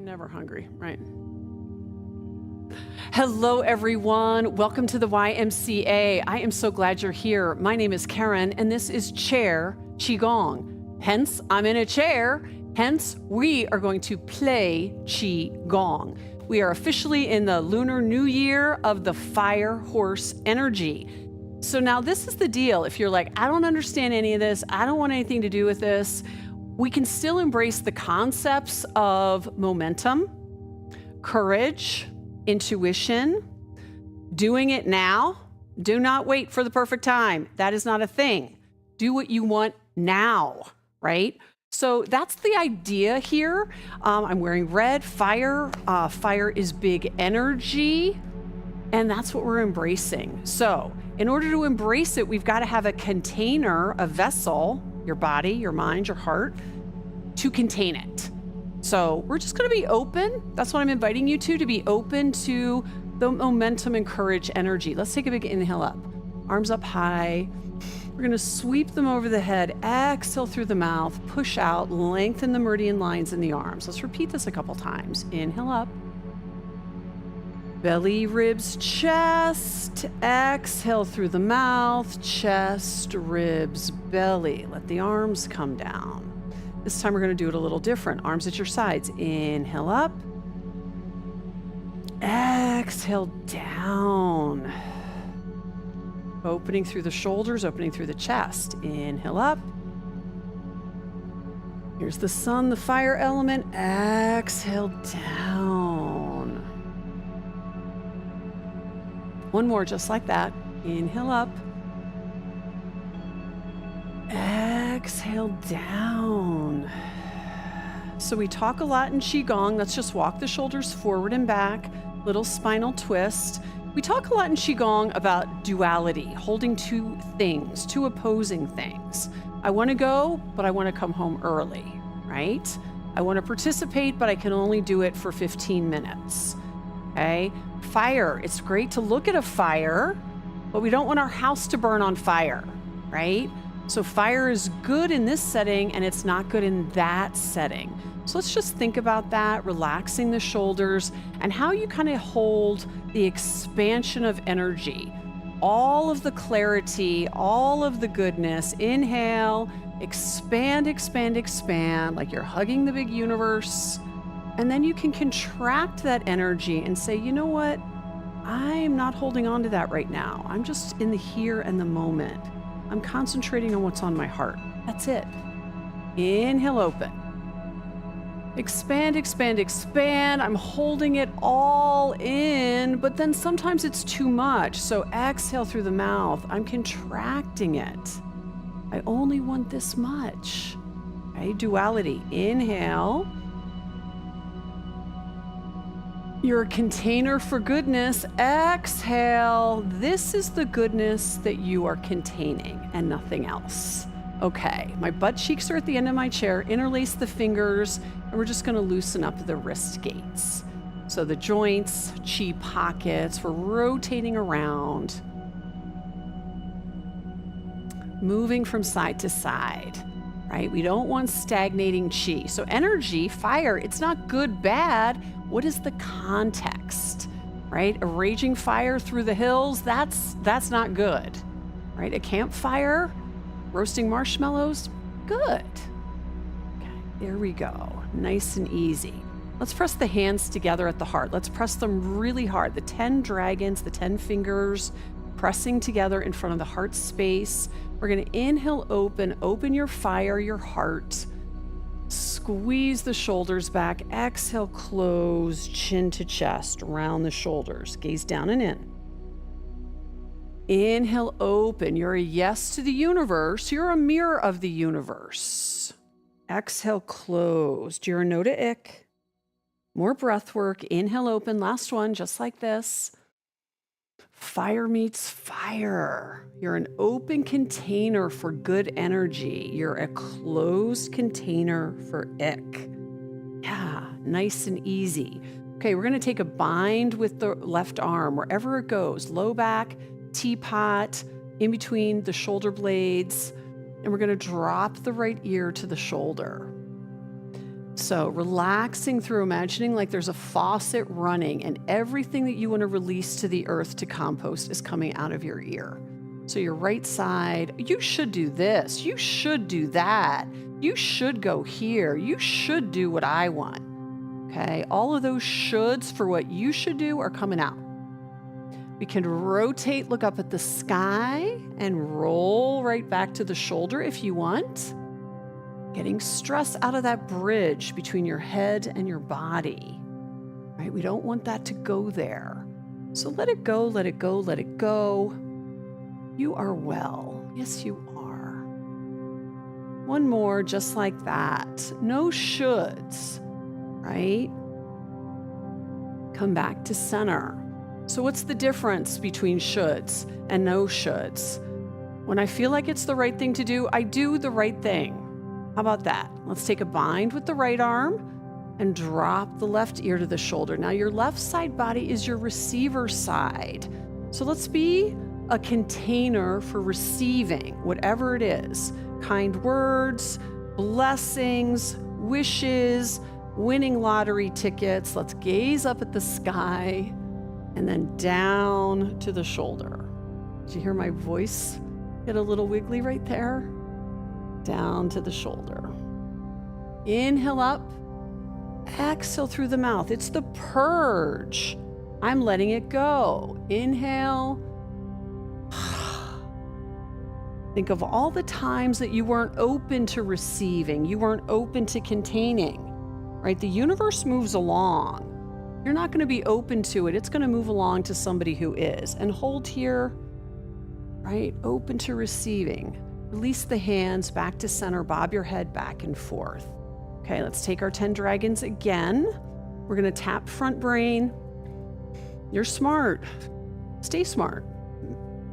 Never hungry, right? Hello, everyone. Welcome to the YMCA. I am so glad you're here. My name is Karen, and this is Chair Qigong. Hence, I'm in a chair. Hence, we are going to play Qigong. We are officially in the Lunar New Year of the Fire Horse energy. So now this is the deal. If you're like, I don't understand any of this, I don't want anything to do with this, we can still embrace the concepts of momentum, courage, intuition, doing it now. Do not wait for the perfect time. That is not a thing. Do what you want now, right? So that's the idea here. I'm wearing red, fire. Fire is big energy, and that's what we're embracing. So in order to embrace it, we've got to have a container, a vessel, your body, your mind, your heart, to contain it. So we're just going to be open. That's what I'm inviting you to be open to the momentum and courage energy. Let's take a big inhale up, arms up high. We're going to sweep them over the head, exhale through the mouth, push out, lengthen the meridian lines in the arms. Let's repeat this a couple times. Inhale up. Belly, ribs, chest. Exhale through the mouth, chest, ribs, belly. Let the arms come down. This time we're going to do it a little different. Arms at your sides. Inhale up. Exhale down. Opening through the shoulders, opening through the chest. Inhale up. Here's the sun, the fire element. Exhale down. One more just like that. Inhale up. Exhale down. So we talk a lot in Qigong. Let's just walk the shoulders forward and back. Little spinal twist. We talk a lot in Qigong about duality, holding two things, two opposing things. I want to go, but I want to come home early, right? I want to participate, but I can only do it for 15 minutes. Okay? Fire. It's great to look at a fire, but we don't want our house to burn on fire, right? So fire is good in this setting, and it's not good in that setting. So let's just think about that, relaxing the shoulders, and how you kind of hold the expansion of energy, all of the clarity, all of the goodness. Inhale, expand, expand, expand, like you're hugging the big universe. And then you can contract that energy and say, you know what? I'm not holding on to that right now. I'm just in the here and the moment. I'm concentrating on what's on my heart. That's it. Inhale, open. Expand, expand, expand. I'm holding it all in, but then sometimes it's too much. So exhale through the mouth. I'm contracting it. I only want this much. Okay, duality. Inhale. You're a container for goodness. Exhale. This is the goodness that you are containing and nothing else. Okay, my butt cheeks are at the end of my chair. Interlace the fingers, and we're just going to loosen up the wrist gates. So the joints, chi pockets, we're rotating around, moving from side to side, right? We don't want stagnating chi. So energy, fire, it's not good, bad. What is the context, right? A raging fire through the hills, that's not good, right? A campfire, roasting marshmallows, good. Okay, there we go. Nice and easy. Let's press the hands together at the heart. Let's press them really hard. The 10 dragons, the 10 fingers, pressing together in front of the heart space. We're going to inhale, open your fire, your heart. Squeeze the shoulders back. Exhale, close, chin to chest, round the shoulders. Gaze down and in. Inhale, open. You're a yes to the universe. You're a mirror of the universe. Exhale, closed. You're a no to ick. More breath work. Inhale, open. Last one, just like this. Fire meets fire. You're an open container for good energy. You're a closed container for ick. Yeah, nice and easy. Okay, we're going to take a bind with the left arm wherever it goes. Low back, teapot, in between the shoulder blades. And we're going to drop the right ear to the shoulder. So relaxing through imagining like there's a faucet running and everything that you want to release to the earth to compost is coming out of your ear. So your right side, you should do this, you should do that, you should go here, you should do what I want. Okay, all of those shoulds for what you should do are coming out. We can rotate, look up at the sky and roll right back to the shoulder if you want. Getting stress out of that bridge between your head and your body, right? We don't want that to go there. So let it go, let it go, let it go. You are well. Yes, you are. One more, just like that. No shoulds, right? Come back to center. So what's the difference between shoulds and no shoulds? When I feel like it's the right thing to do, I do the right thing. How about that? Let's take a bind with the right arm and drop the left ear to the shoulder. Now your left side body is your receiver side. So let's be a container for receiving whatever it is. Kind words, blessings, wishes, winning lottery tickets. Let's gaze up at the sky and then down to the shoulder. Did you hear my voice get a little wiggly right there? Down to the shoulder. Inhale up, exhale through the mouth. It's the purge. I'm letting it go. Inhale. Think of all the times that you weren't open to receiving, you weren't open to containing, right? The universe moves along. You're not going to be open to it. It's going to move along to somebody who is. And hold here, right? Open to receiving. Release the hands back to center, bob your head back and forth. Okay, let's take our 10 dragons again. We're gonna tap front brain. You're smart, stay smart.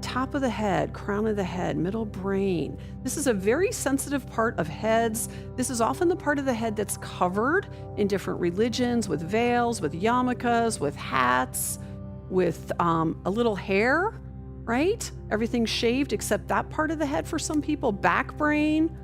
Top of the head, crown of the head, middle brain. This is a very sensitive part of heads. This is often the part of the head that's covered in different religions with veils, with yarmulkes, with hats, with a little hair. Right? Everything's shaved except that part of the head for some people, back brain.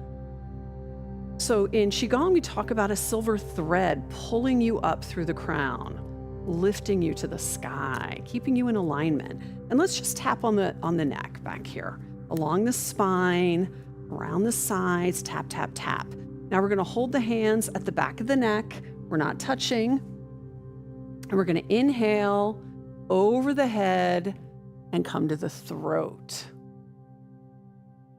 So in Qigong, we talk about a silver thread pulling you up through the crown, lifting you to the sky, keeping you in alignment. And let's just tap on the neck back here, along the spine, around the sides, tap, tap, tap. Now we're gonna hold the hands at the back of the neck. We're not touching. And we're gonna inhale over the head and come to the throat.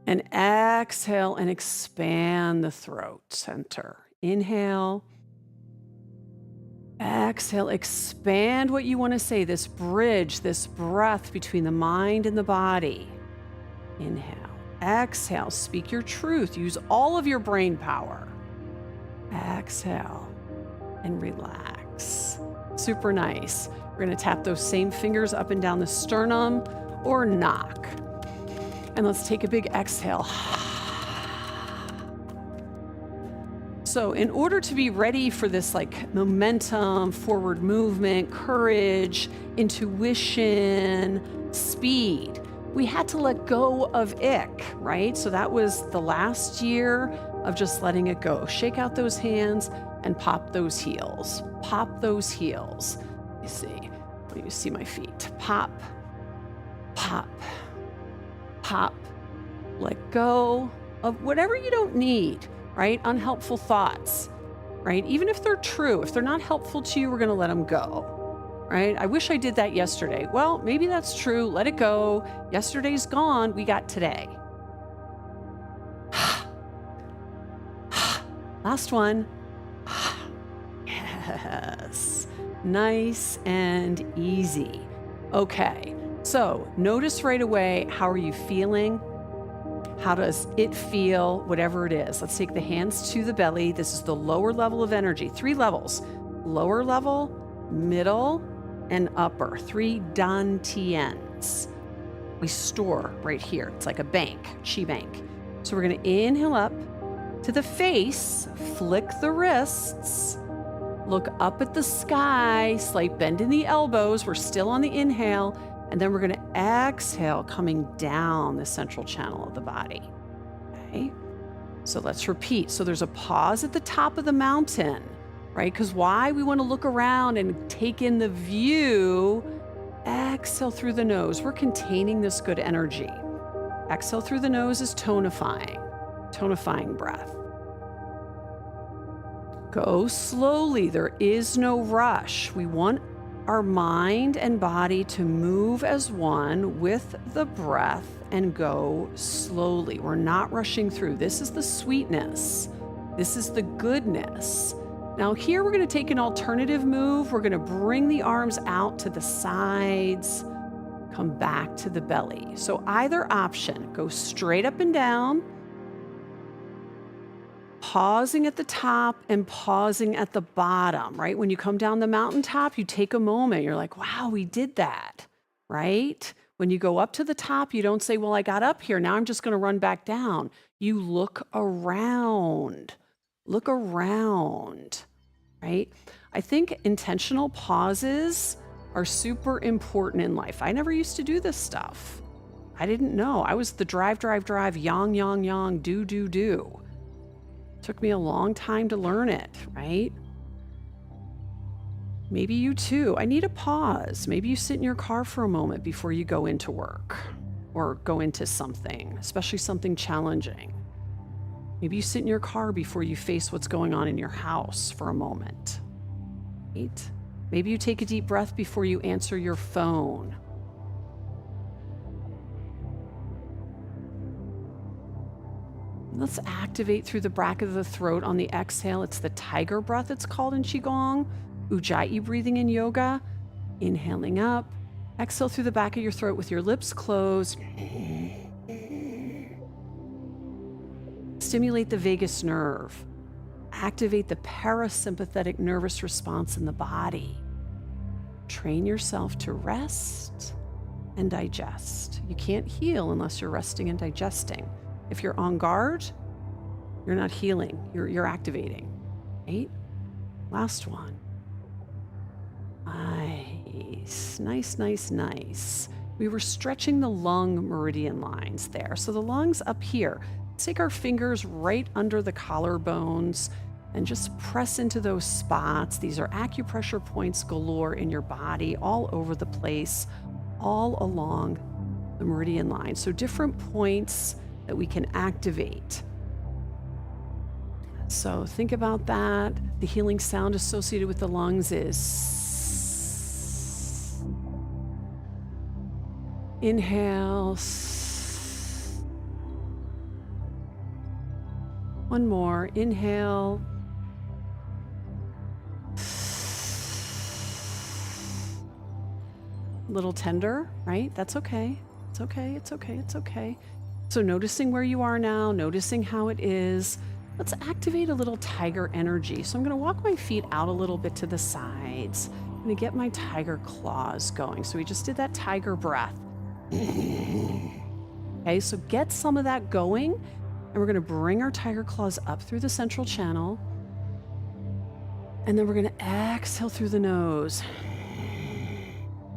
And exhale and expand the throat center. Inhale. Exhale, expand what you want to say, this bridge, this breath between the mind and the body. Inhale. Exhale, speak your truth. Use all of your brain power. Exhale and relax. Super nice. We're going to tap those same fingers up and down the sternum or knock. And let's take a big exhale. So in order to be ready for this like momentum, forward movement, courage, intuition, speed, we had to let go of ick, right? So that was the last year of just letting it go. Shake out those hands and pop those heels. Pop those heels. You see, you see my feet. Pop, pop, pop. Let go of whatever you don't need, right? Unhelpful thoughts, right? Even if they're true, if they're not helpful to you, we're going to let them go, right? I wish I did that yesterday. Well, maybe that's true. Let it go. Yesterday's gone. We got today. Last one. Yes. Nice and easy. Okay. So notice right away, how are you feeling? How does it feel? Whatever it is. Let's take the hands to the belly. This is the lower level of energy. 3 levels. Lower level, middle, and upper. 3 dantians. We store right here. It's like a bank, chi bank. So we're going to inhale up to the face, flick the wrists, look up at the sky, slight bend in the elbows. We're still on the inhale. And then we're going to exhale, coming down the central channel of the body. Okay. So let's repeat. So there's a pause at the top of the mountain, right? Because why? We want to look around and take in the view. Exhale through the nose. We're containing this good energy. Exhale through the nose is tonifying breath. Go slowly. There is no rush. We want our mind and body to move as one with the breath and go slowly. We're not rushing through. This is the sweetness. This is the goodness. Now here we're going to take an alternative move. We're going to bring the arms out to the sides, come back to the belly. So either option, go straight up and down, pausing at the top and pausing at the bottom, right? When you come down the mountaintop, you take a moment. You're like, wow, we did that, right? When you go up to the top, you don't say, well, I got up here. Now I'm just going to run back down. You look around, right? I think intentional pauses are super important in life. I never used to do this stuff. I didn't know. I was the drive, yang, do. Took me a long time to learn it, right? Maybe you too. I need a pause. Maybe you sit in your car for a moment before you go into work or go into something, especially something challenging. Maybe you sit in your car before you face what's going on in your house for a moment, right? Maybe you take a deep breath before you answer your phone. Let's activate through the back of the throat on the exhale. It's the tiger breath, it's called in Qigong. Ujjayi breathing in yoga. Inhaling up. Exhale through the back of your throat with your lips closed. Stimulate the vagus nerve. Activate the parasympathetic nervous response in the body. Train yourself to rest and digest. You can't heal unless you're resting and digesting. If you're on guard, you're not healing, you're activating, right? Last one. Nice. We were stretching the lung meridian lines there. So the lungs up here, let's take our fingers right under the collarbones and just press into those spots. These are acupressure points galore in your body, all over the place, all along the meridian line. So different points that we can activate. So think about that. The healing sound associated with the lungs is inhale. One more. Inhale. A little tender, right? That's okay. It's okay. So noticing where you are now, noticing how it is. Let's activate a little tiger energy. So I'm going to walk my feet out a little bit to the sides. I'm going to get my tiger claws going. So we just did that tiger breath. Okay, so get some of that going. And we're going to bring our tiger claws up through the central channel. And then we're going to exhale through the nose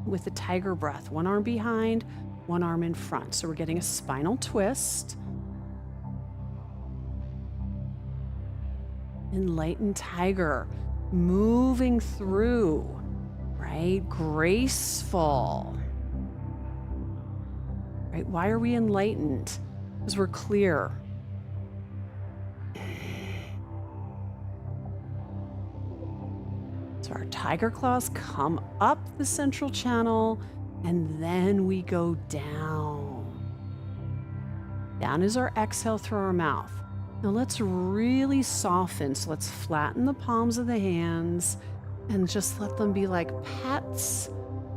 with the tiger breath. One arm behind, one arm in front. So we're getting a spinal twist. Enlightened tiger, moving through, right? Graceful. Right? Why are we enlightened? Because we're clear. So our tiger claws come up the central channel, and then we go down. Down is our exhale through our mouth. Now let's really soften. So let's flatten the palms of the hands and just let them be like pats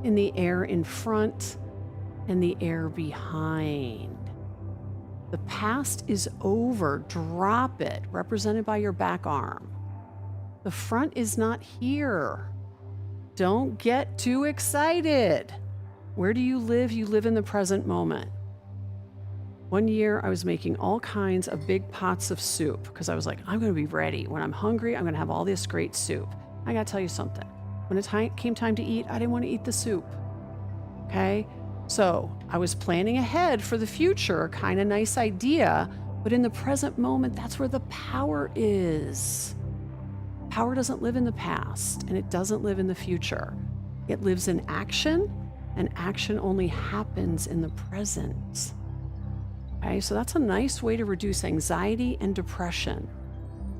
in the air in front and the air behind. The past is over. Drop it, represented by your back arm. The front is not here. Don't get too excited. Where do you live? You live in the present moment. One year I was making all kinds of big pots of soup because I was like, I'm going to be ready. When I'm hungry, I'm going to have all this great soup. I got to tell you something. When it came time to eat, I didn't want to eat the soup. Okay? So I was planning ahead for the future, kind of nice idea, But in the present moment, that's where the power is. Power doesn't live in the past, and it doesn't live in the future. It lives in action, and action only happens in the present. Okay, so that's a nice way to reduce anxiety and depression.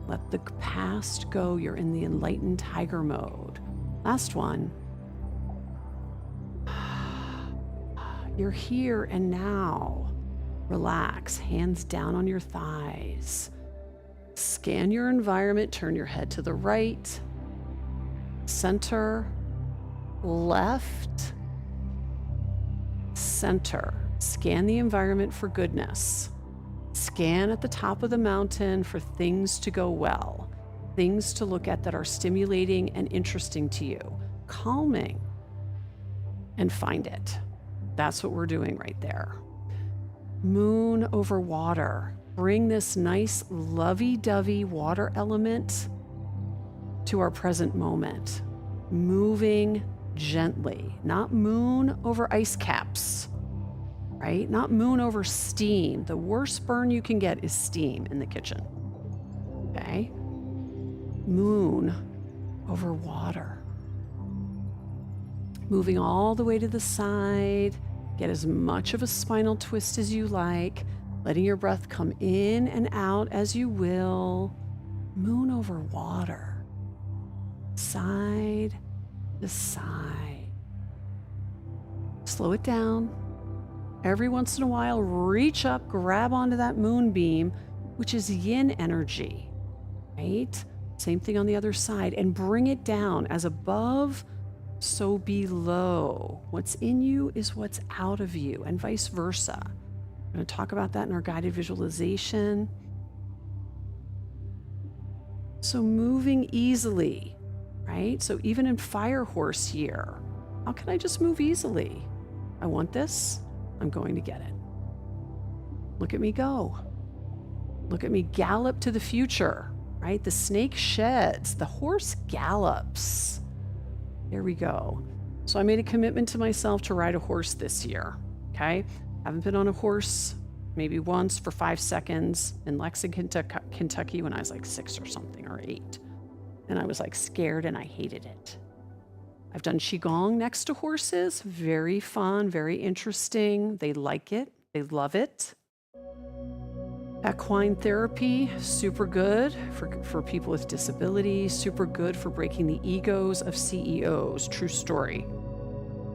Let the past go. You're in the enlightened tiger mode. Last one. You're here and now. Relax, hands down on your thighs. Scan your environment, turn your head to the right, center, left, center. Scan the environment for goodness. Scan at the top of the mountain for things to go well, things to look at that are stimulating and interesting to you, calming, and find it. That's what we're doing right there. Moon over water. Bring this nice lovey-dovey water element to our present moment, moving gently, not moon over ice caps, right? Not moon over steam. The worst burn you can get is steam in the kitchen, okay? Moon over water. Moving all the way to the side. Get as much of a spinal twist as you like, letting your breath come in and out as you will. Moon over water. Side to side. Slow it down. Every once in a while, reach up, grab onto that moonbeam, which is yin energy, right? Same thing on the other side, and bring it down. As above, so below. What's in you is what's out of you, and vice versa. We're going to talk about that in our guided visualization. So moving easily, right? So even in fire horse year, how can I just move easily? I want this. I'm going to get it. Look at me go. Look at me gallop to the future, right? The snake sheds, the horse gallops. There we go. So I made a commitment to myself to ride a horse this year, okay? Haven't been on a horse maybe once for 5 seconds in Lexington, Kentucky when I was like 6 or something, or 8. And I was like scared and I hated it. I've done Qigong next to horses. Very fun, very interesting. They like it. They love it. Equine therapy, super good for people with disabilities, super good for breaking the egos of CEOs. True story.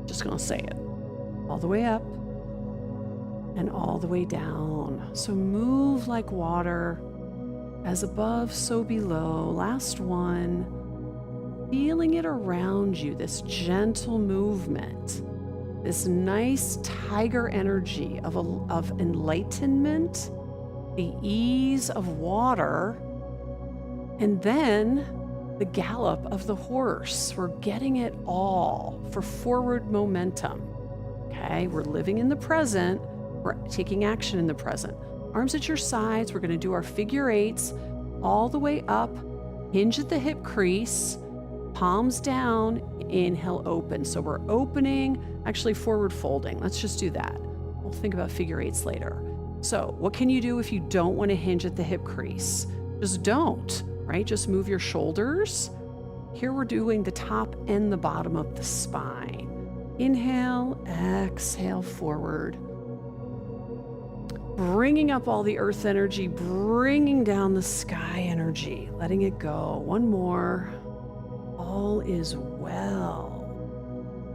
Just gonna say it. All the way up and all the way down. So move like water. As above, so below. Last one. Feeling it around you, this gentle movement, this nice tiger energy of enlightenment, the ease of water, and then the gallop of the horse. We're getting it all for forward momentum. Okay, we're living in the present. We're taking action in the present. Arms at your sides. We're going to do our figure 8s all the way up. Hinge at the hip crease. Palms down. Inhale, open. So we're opening, actually forward folding. Let's just do that. We'll think about figure 8s later. So what can you do if you don't want to hinge at the hip crease? Just don't, right? Just move your shoulders. Here we're doing the top and the bottom of the spine. Inhale, exhale, forward. Bringing up all the earth energy, bringing down the sky energy, letting it go. One more. All is well.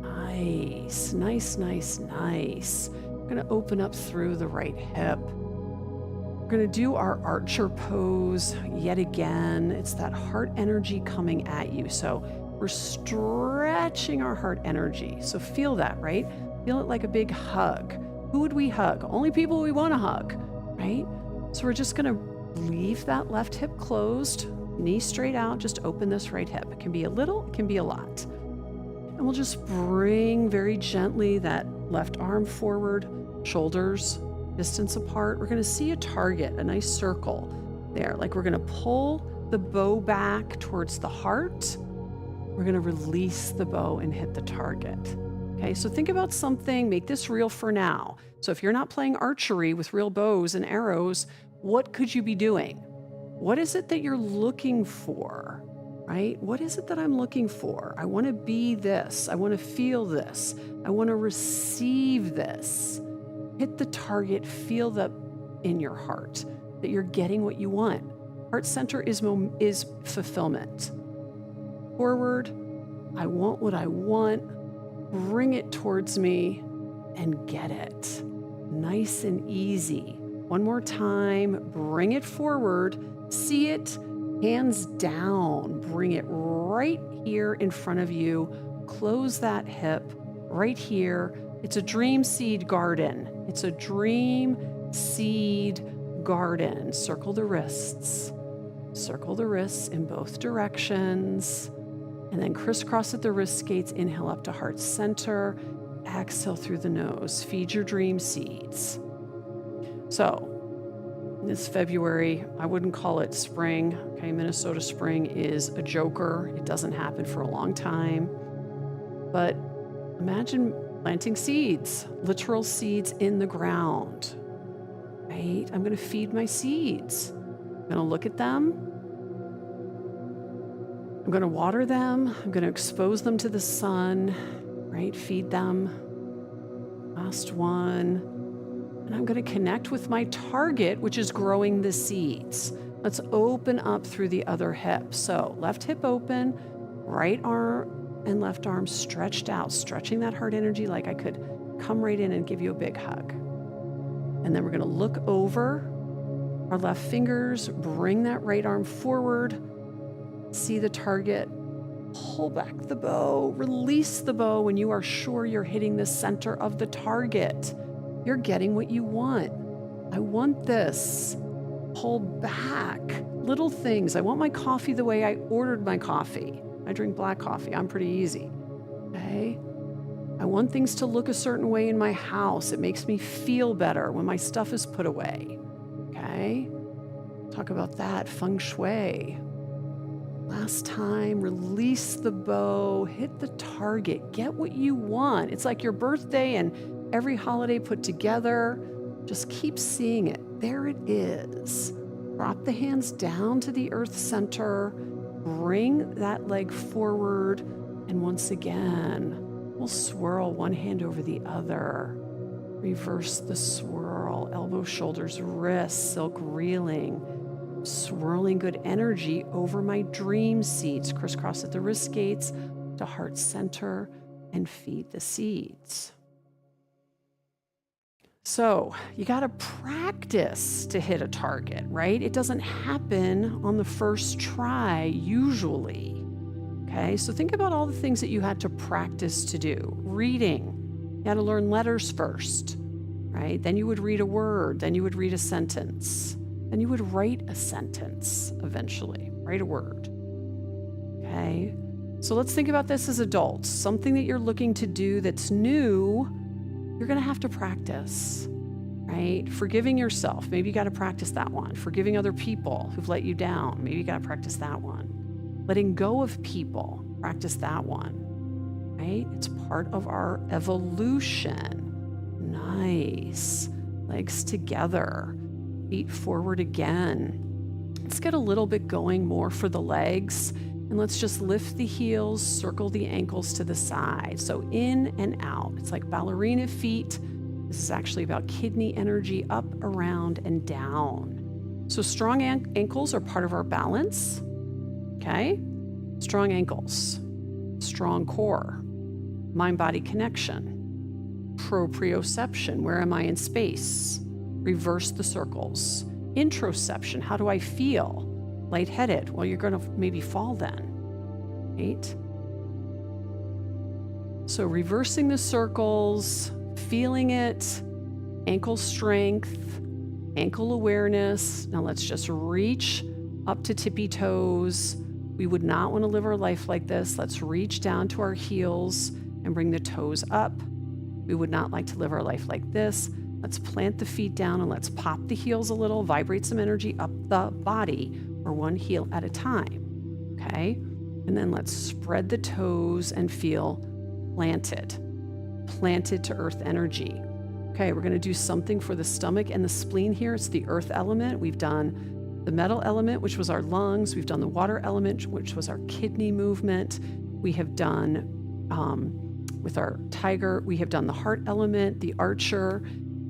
Nice, nice, nice, nice. We're going to open up through the right hip. We're going to do our archer pose yet again. It's that heart energy coming at you. So we're stretching our heart energy. So feel that, right? Feel it like a big hug. Who would we hug? Only people we want to hug, right? So we're just going to leave that left hip closed, knee straight out, just open this right hip. It can be a little, it can be a lot. And we'll just bring very gently that left arm forward, shoulders distance apart. We're going to see a target, a nice circle there. Like we're going to pull the bow back towards the heart. We're going to release the bow and hit the target. Okay, so think about something, make this real for now. So if you're not playing archery with real bows and arrows, what could you be doing? What is it that you're looking for, right? What is it that I'm looking for? I want to be this. I want to feel this. I want to receive this. Hit the target, feel that in your heart that you're getting what you want. Heart center is fulfillment. Forward, I want what I want. Bring it towards me and get it. Nice and easy. One more time, bring it forward. See it, hands down. Bring it right here in front of you. Close that hip right here. It's a dream seed garden. It's a dream seed garden. Circle the wrists. Circle the wrists in both directions. And then crisscross at the wrist skates. Inhale up to heart center. Exhale through the nose. Feed your dream seeds. So, this February, I wouldn't call it spring. Okay, Minnesota spring is a joker. It doesn't happen for a long time. But imagine planting seeds, literal seeds in the ground. Right? I'm going to feed my seeds. I'm going to look at them. I'm going to water them. I'm going to expose them to the sun, right? Feed them. Last one. And I'm going to connect with my target, which is growing the seeds. Let's open up through the other hip. So left hip open, right arm and left arm stretched out, stretching that heart energy like I could come right in and give you a big hug. And then we're going to look over our left fingers, bring that right arm forward, see the target, pull back the bow, release the bow when you are sure you're hitting the center of the target. You're getting what you want. I want this. Pull back. Little things. I want my coffee the way I ordered my coffee. I drink black coffee. I'm pretty easy. Okay? I want things to look a certain way in my house. It makes me feel better when my stuff is put away. Okay? Talk about that. Feng shui. Last time, release the bow, hit the target, get what you want. It's like your birthday and every holiday put together. Just keep seeing it. There it is. Drop the hands down to the earth center. Bring that leg forward. And once again, we'll swirl one hand over the other. Reverse the swirl. Elbows, shoulders, wrists, silk reeling. Swirling good energy over my dream seeds. Crisscross at the wrist gates to heart center and feed the seeds. So you got to practice to hit a target, right? It doesn't happen on the first try usually. Okay, so think about all the things that you had to practice to do. Reading, you had to learn letters first, right? Then you would read a word, then you would read a sentence, then you would write a sentence eventually, write a word. Okay, so let's think about this as adults. Something that you're looking to do that's new, you're going to have to practice, right? Forgiving yourself. Maybe you got to practice that one. Forgiving other people who've let you down. Maybe you got to practice that one. Letting go of people. Practice that one, right? It's part of our evolution. Nice. Legs together. Feet forward again. Let's get a little bit going more for the legs. And let's just lift the heels, circle the ankles to the side. So in and out. It's like ballerina feet. This is actually about kidney energy up, around, and down. So strong ankles are part of our balance. Okay? Strong ankles. Strong core. Mind-body connection. Proprioception. Where am I in space? Reverse the circles. Introception. How do I feel? Lightheaded. Well, you're going to maybe fall then, right? So reversing the circles, feeling it, ankle strength, ankle awareness. Now let's just reach up to tippy toes. We would not want to live our life like this. Let's reach down to our heels and bring the toes up. We would not like to live our life like this. Let's plant the feet down and let's pop the heels a little, vibrate some energy up the body, or one heel at a time, okay? And then let's spread the toes and feel planted to earth energy. Okay, we're going to do something for the stomach and the spleen here. It's the earth element. We've done the metal element, which was our lungs. We've done the water element, which was our kidney movement. We have done, with our tiger, we have done the heart element, the archer,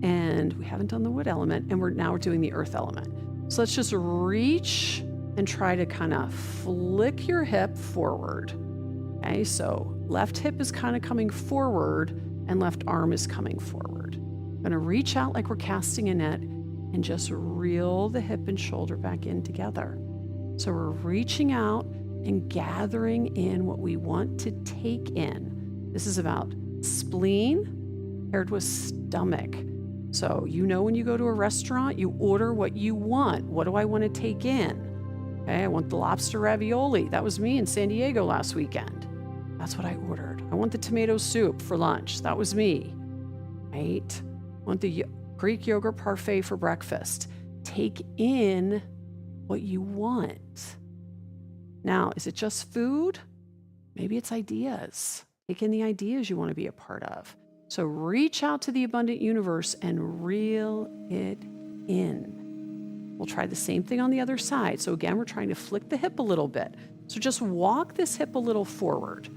and we haven't done the wood element. And we're doing the earth element. So let's just reach and try to kind of flick your hip forward. Okay, so left hip is kind of coming forward and left arm is coming forward. We're gonna reach out like we're casting a net and just reel the hip and shoulder back in together. So we're reaching out and gathering in what we want to take in. This is about spleen paired with stomach. So you know when you go to a restaurant, you order what you want. What do I want to take in? Okay, I want the lobster ravioli. That was me in San Diego last weekend. That's what I ordered. I want the tomato soup for lunch. That was me, right? I want the Greek yogurt parfait for breakfast. Take in what you want. Now, is it just food? Maybe it's ideas. Take in the ideas you want to be a part of. So reach out to the abundant universe and reel it in. We'll try the same thing on the other side. So again, we're trying to flick the hip a little bit. So just walk this hip a little forward.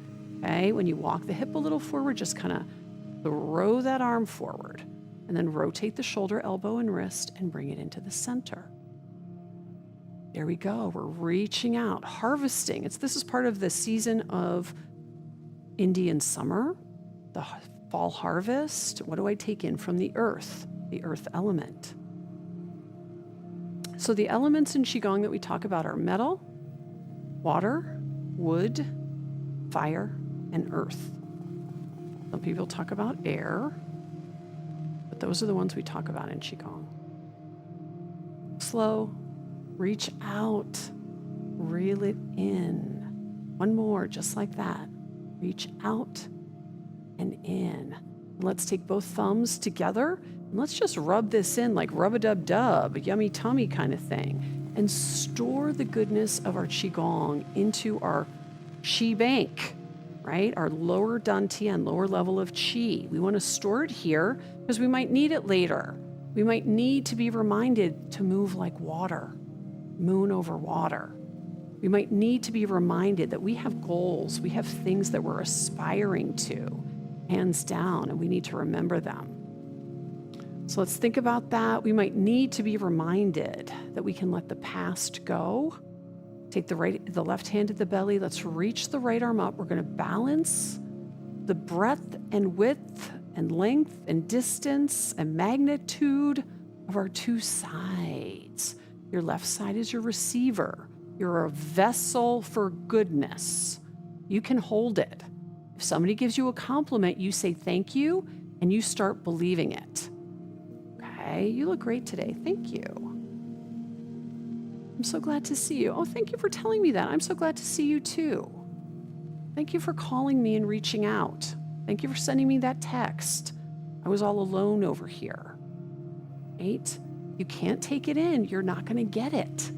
Okay, when you walk the hip a little forward, just kind of throw that arm forward and then rotate the shoulder, elbow, and wrist and bring it into the center. There we go. We're reaching out, harvesting. This is part of the season of Indian summer, the fall harvest. What do I take in from the earth element? So the elements in Qigong that we talk about are metal, water, wood, fire, and earth. Some people talk about air, but those are the ones we talk about in Qigong. Slow, reach out, reel it in. One more, just like that. Reach out and in. Let's take both thumbs together and let's just rub this in like rub-a-dub-dub, a yummy tummy kind of thing, and store the goodness of our Qigong into our Qi bank, right? Our lower dantian, lower level of Qi. We want to store it here because we might need it later. We might need to be reminded to move like water, moon over water. We might need to be reminded that we have goals, we have things that we're aspiring to, hands down, and we need to remember them. So let's think about that. We might need to be reminded that we can let the past go. Take the left hand at the belly. Let's reach the right arm up. We're going to balance the breadth and width and length and distance and magnitude of our two sides. Your left side is your receiver. You're a vessel for goodness. You can hold it. If somebody gives you a compliment, you say thank you and you start believing it. Okay, you look great today. Thank you. I'm so glad to see you. Oh, thank you for telling me that. I'm so glad to see you too. Thank you for calling me and reaching out. Thank you for sending me that text. I was all alone over here. Right? You can't take it in. You're not going to get it.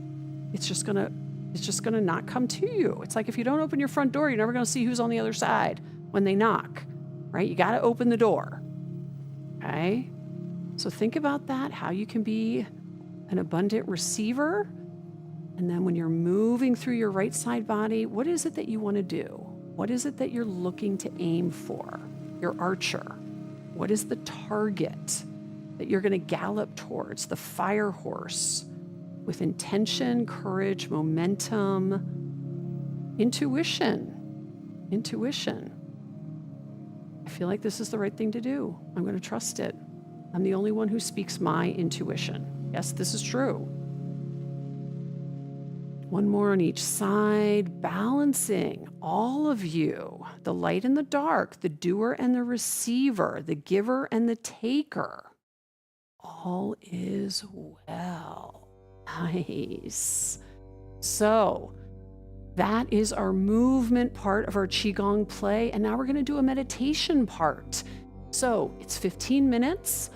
It's just going to not come to you. It's like if you don't open your front door, you're never going to see who's on the other side when they knock, right? You got to open the door. Okay? So think about that, how you can be an abundant receiver. And then when you're moving through your right side body, what is it that you want to do? What is it that you're looking to aim for? Your archer. What is the target that you're going to gallop towards? The fire horse with intention, courage, momentum, intuition. I feel like this is the right thing to do. I'm going to trust it. I'm the only one who speaks my intuition. Yes, this is true. One more on each side, balancing all of you, the light and the dark, the doer and the receiver, the giver and the taker. All is well. Nice. So that is our movement part of our Qigong play. And now we're going to do a meditation part. So it's 15 minutes.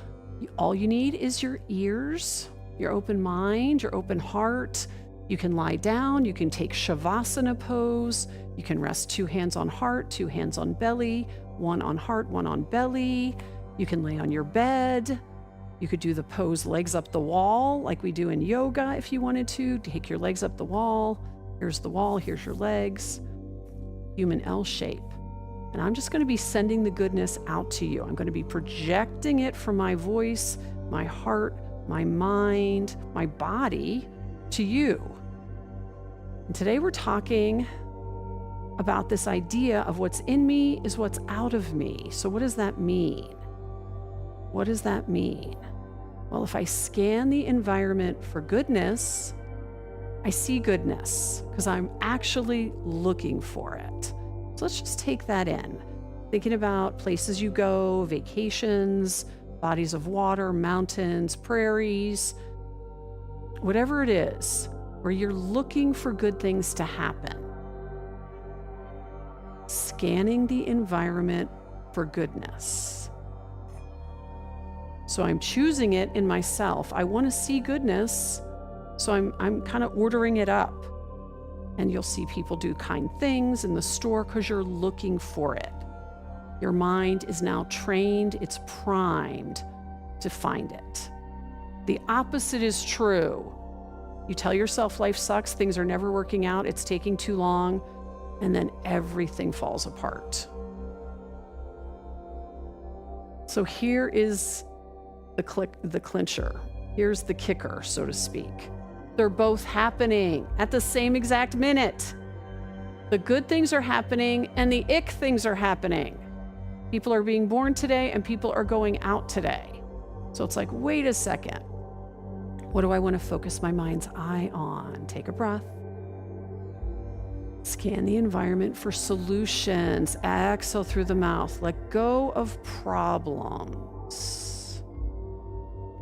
All you need is your ears, your open mind, your open heart. You can lie down. You can take Shavasana pose. You can rest 2 hands on heart, 2 hands on belly, 1 on heart, 1 on belly. You can lay on your bed. You could do the pose legs up the wall like we do in yoga if you wanted to. Take your legs up the wall. Here's the wall, here's your legs. Human L shape. And I'm just going to be sending the goodness out to you. I'm going to be projecting it from my voice, my heart, my mind, my body to you. And today we're talking about this idea of what's in me is what's out of me. So what does that mean? What does that mean? Well, if I scan the environment for goodness, I see goodness because I'm actually looking for it. So let's just take that in. Thinking about places you go, vacations, bodies of water, mountains, prairies, whatever it is, where you're looking for good things to happen. Scanning the environment for goodness. So I'm choosing it in myself. I want to see goodness, so I'm kind of ordering it up. And you'll see people do kind things in the store because you're looking for it. Your mind is now trained, it's primed to find it. The opposite is true. You tell yourself life sucks, things are never working out, it's taking too long, and then everything falls apart. So here is the clincher. Here's the kicker, so to speak. They're both happening at the same exact minute. The good things are happening and the ick things are happening. People are being born today and people are going out today. So it's like, wait a second. What do I want to focus my mind's eye on? Take a breath. Scan the environment for solutions. Exhale through the mouth. Let go of problems.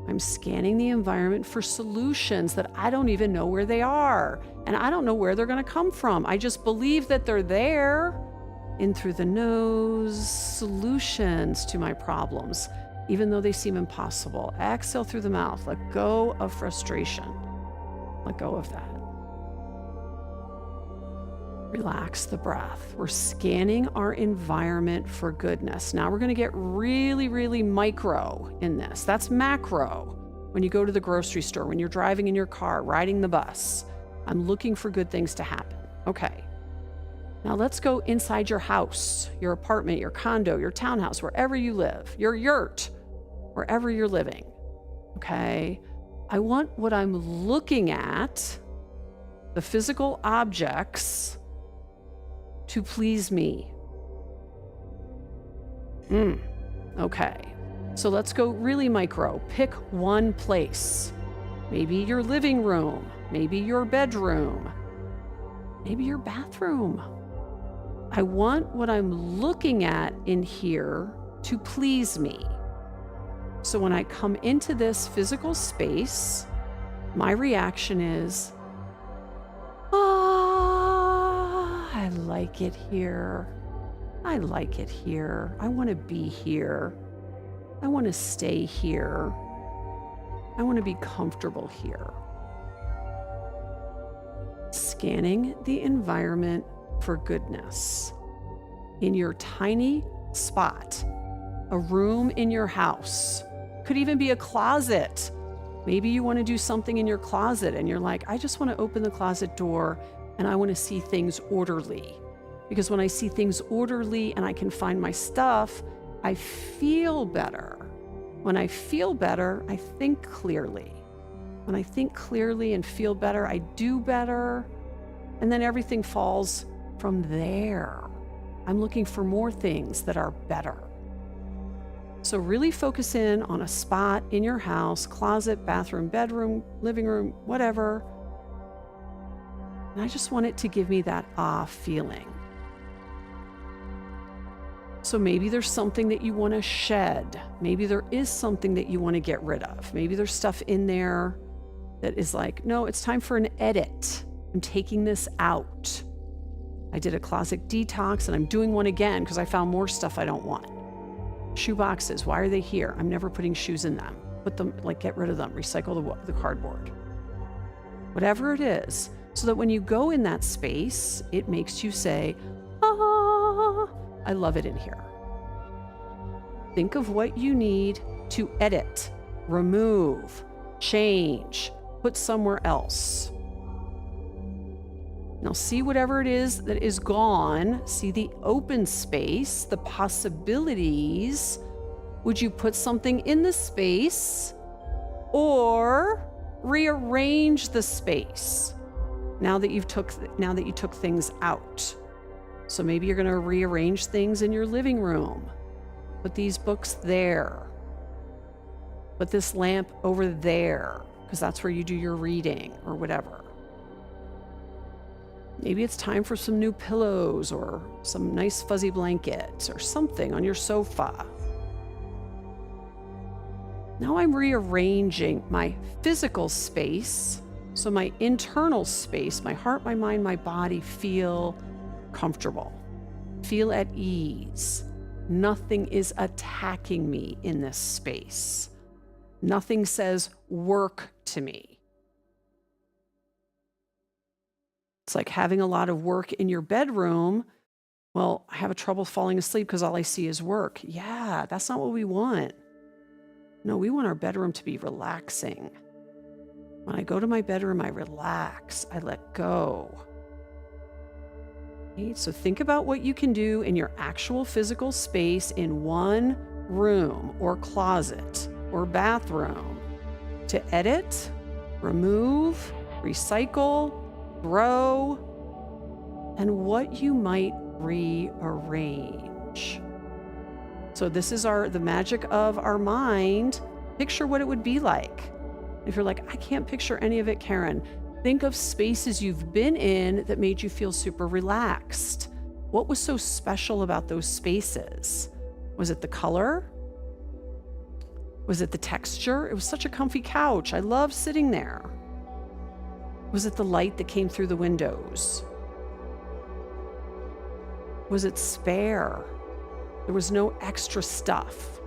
I'm scanning the environment for solutions that I don't even know where they are. And I don't know where they're going to come from. I just believe that they're there. In through the nose, solutions to my problems, even though they seem impossible. Exhale through the mouth. Let go of frustration. Let go of that. Relax the breath. We're scanning our environment for goodness. Now we're going to get really, really micro in this. That's macro. When you go to the grocery store, when you're driving in your car, riding the bus, I'm looking for good things to happen. Okay. Now let's go inside your house, your apartment, your condo, your townhouse, wherever you live, your yurt, wherever you're living. Okay. I want what I'm looking at, the physical objects, to please me. Okay. So let's go really micro. Pick one place. Maybe your living room, maybe your bedroom, maybe your bathroom. I want what I'm looking at in here to please me. So when I come into this physical space, my reaction is, I like it here. I like it here. I want to be here. I want to stay here. I want to be comfortable here. Scanning the environment for goodness. In your tiny spot, a room in your house, could even be a closet. Maybe you want to do something in your closet and you're like, I just want to open the closet door and I want to see things orderly. Because when I see things orderly and I can find my stuff, I feel better. When I feel better, I think clearly. When I think clearly and feel better, I do better. And then everything falls from there. I'm looking for more things that are better. So really focus in on a spot in your house, closet, bathroom, bedroom, living room, whatever. And I just want it to give me that feeling. So maybe there's something that you want to shed. Maybe there is something that you want to get rid of. Maybe there's stuff in there that is like, no, it's time for an edit. I'm taking this out. I did a closet detox and I'm doing one again because I found more stuff I don't want. Shoe boxes, why are they here? I'm never putting shoes in them. Put them, get rid of them, recycle the cardboard. Whatever it is, so that when you go in that space, it makes you say, I love it in here. think of what you need to edit, remove, change, put somewhere else. Now see whatever it is that is gone, see the open space, the possibilities. Would you put something in the space or rearrange the space now that you took things out? So maybe you're going to rearrange things in your living room. Put these books there. Put this lamp over there, because that's where you do your reading or whatever. Maybe it's time for some new pillows or some nice fuzzy blankets or something on your sofa. Now I'm rearranging my physical space so my internal space, my heart, my mind, my body feel comfortable, feel at ease. Nothing is attacking me in this space. Nothing says work to me. It's like having a lot of work in your bedroom. Well, I have trouble falling asleep because all I see is work. Yeah, that's not what we want. No, we want our bedroom to be relaxing. When I go to my bedroom, I relax, I let go. Okay, so think about what you can do in your actual physical space in one room or closet or bathroom to edit, remove, recycle, grow, and what you might rearrange. So this is the magic of our mind. Picture what it would be like. If you're like, I can't picture any of it, Karen, think of spaces you've been in that made you feel super relaxed. What was so special about those spaces? Was it the color? Was it the texture? It was such a comfy couch. I loved sitting there. Was it the light that came through the windows? Was it spare? There was no extra stuff.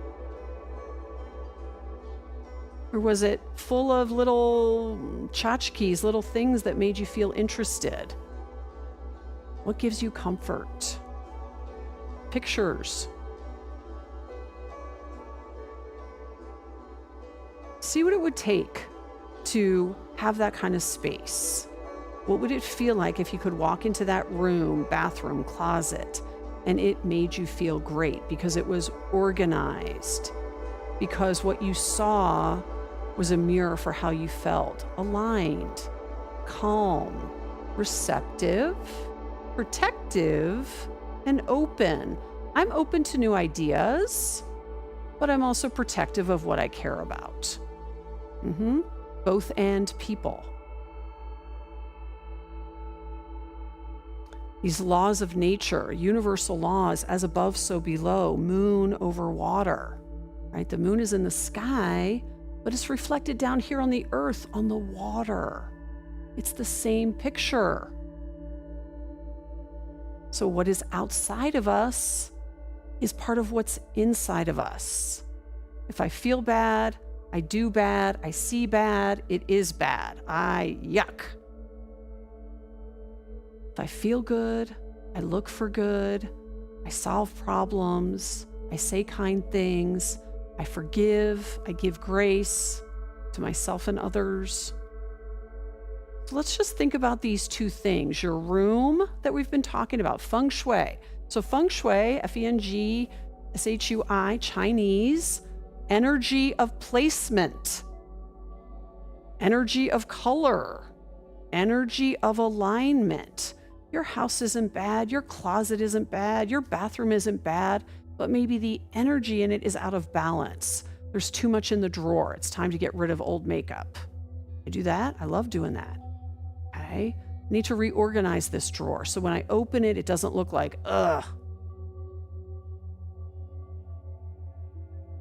Or was it full of little tchotchkes, little things that made you feel interested? What gives you comfort? Pictures. See what it would take to have that kind of space. What would it feel like if you could walk into that room, bathroom, closet, and it made you feel great because it was organized, because what you saw was a mirror for how you felt, aligned, calm, receptive, protective, and open. I'm open to new ideas, but I'm also protective of what I care about. Both and people. These laws of nature, universal laws, as above, so below, moon over water, right? The moon is in the sky, but it's reflected down here on the earth, on the water. It's the same picture. So what is outside of us is part of what's inside of us. If I feel bad, I do bad, I see bad, it is bad. Yuck. If I feel good, I look for good, I solve problems, I say kind things, I forgive, I give grace to myself and others. So let's just think about these two things. Your room that we've been talking about, feng shui. So feng shui, Feng Shui, Chinese, energy of placement, energy of color, energy of alignment. Your house isn't bad, your closet isn't bad, your bathroom isn't bad, but maybe the energy in it is out of balance. There's too much in the drawer. It's time to get rid of old makeup. I do that. I love doing that. Okay. I need to reorganize this drawer so when I open it, it doesn't look like, ugh.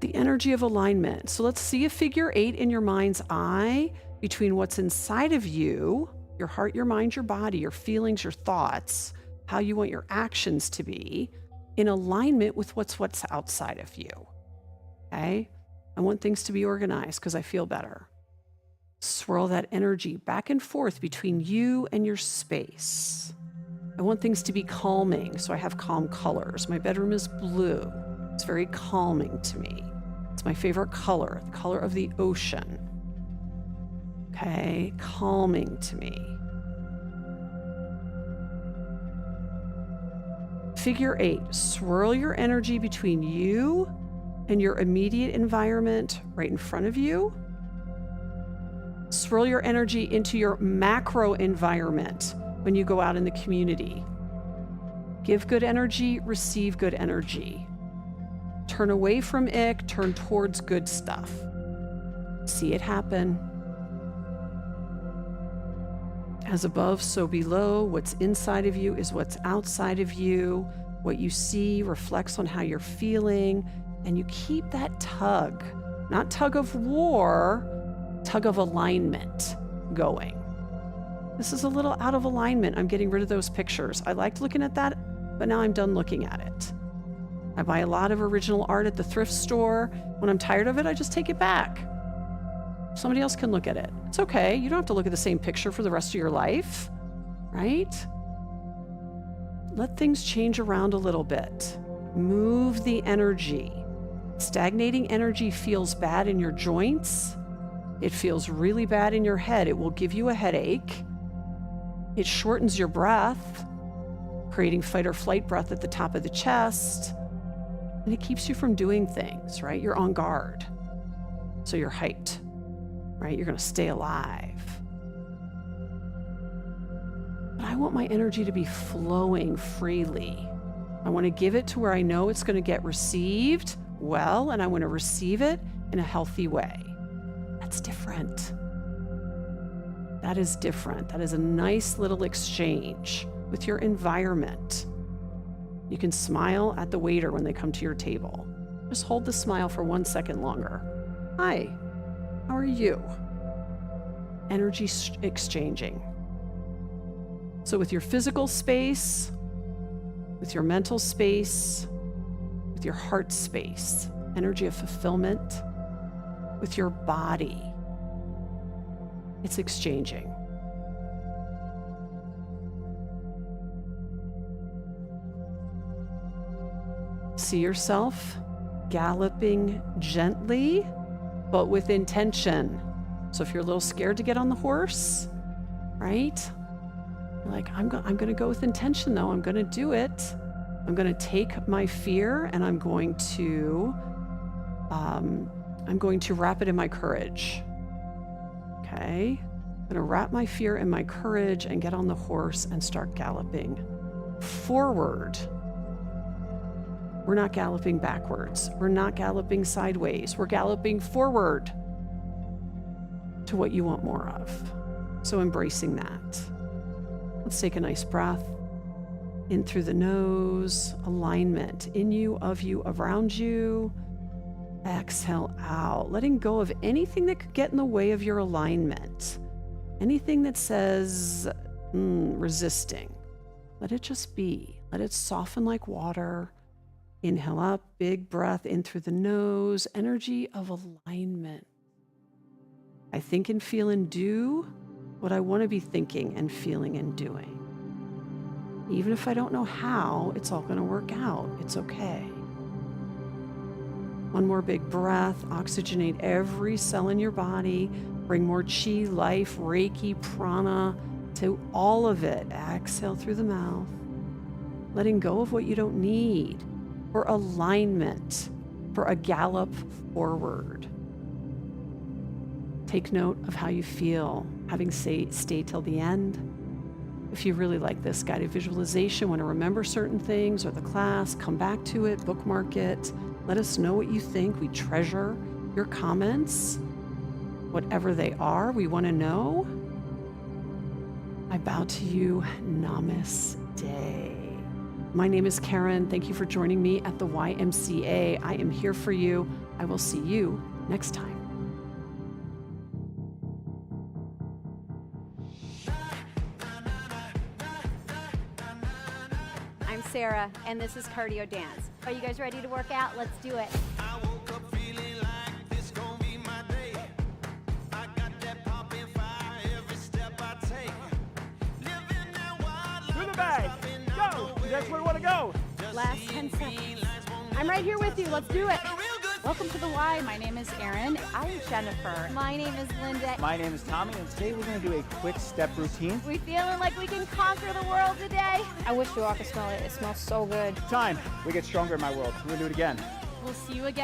The energy of alignment. So let's see a figure 8 in your mind's eye between what's inside of you, your heart, your mind, your body, your feelings, your thoughts, how you want your actions to be in alignment with what's outside of you. Okay? I want things to be organized because I feel better. Swirl that energy back and forth between you and your space. I want things to be calming, so I have calm colors. My bedroom is blue. It's very calming to me. It's my favorite color, the color of the ocean. Okay, calming to me. Figure 8, swirl your energy between you and your immediate environment right in front of you. Swirl your energy into your macro environment when you go out in the community. Give good energy, receive good energy. Turn away from ick, turn towards good stuff. See it happen. As above, so below. What's inside of you is what's outside of you. What you see reflects on how you're feeling. And you keep that tug, not tug of war, tug of alignment going. This is a little out of alignment. I'm getting rid of those pictures. I liked looking at that, but now I'm done looking at it. I buy a lot of original art at the thrift store. When I'm tired of it, I just take it back. Somebody else can look at it. It's okay. You don't have to look at the same picture for the rest of your life, right? Let things change around a little bit. Move the energy. Stagnating energy feels bad in your joints. It feels really bad in your head. It will give you a headache. It shortens your breath, creating fight or flight breath at the top of the chest. And it keeps you from doing things, right? You're on guard. So you're hyped. Right? You're going to stay alive. But I want my energy to be flowing freely. I want to give it to where I know it's going to get received well, and I want to receive it in a healthy way. That's different. That is different. That is a nice little exchange with your environment. You can smile at the waiter when they come to your table. Just hold the smile for 1 second longer. Hi. How are you? Energy exchanging. So with your physical space, with your mental space, with your heart space, energy of fulfillment, with your body, it's exchanging. See yourself galloping gently, but with intention. So if you're a little scared to get on the horse, right? You're like, I'm going to go with intention though. I'm going to do it. I'm going to take my fear and I'm going to wrap it in my courage. Okay? I'm going to wrap my fear in my courage and get on the horse and start galloping forward. We're not galloping backwards. We're not galloping sideways. We're galloping forward to what you want more of. So embracing that. Let's take a nice breath in through the nose, alignment in you, of you, around you. Exhale out, letting go of anything that could get in the way of your alignment. Anything that says resisting. Let it just be. Let it soften like water. Inhale up, big breath in through the nose, energy of alignment. I think and feel and do what I want to be thinking and feeling and doing. Even if I don't know how, it's all going to work out. It's okay. One more big breath, oxygenate every cell in your body, bring more chi, life, Reiki, prana to all of it. Exhale through the mouth, letting go of what you don't need. For alignment, for a gallop forward. Take note of how you feel, having stay till the end. If you really like this guided visualization, want to remember certain things or the class, come back to it, bookmark it. Let us know what you think. We treasure your comments, whatever they are. We want to know. I bow to you. Namaste. My name is Karen. Thank you for joining me at the YMCA. I am here for you. I will see you next time. I'm Sarah, and this is Cardio Dance. Are you guys ready to work out? Let's do it. I woke up feeling like this gon' be my day. I got that poppin' fire every step I take. Living that wild life. To the bag. Go. That's where we want to go. Last 10 seconds. I'm right here with you. Let's do it. Welcome to the Y. My name is Erin. I'm Jennifer. My name is Linda. My name is Tommy, and today we're going to do a quick step routine. We feeling like we can conquer the world today? I wish you all could smell it. It smells so good. Time, we get stronger in my world. We're going to do it again. We'll see you again.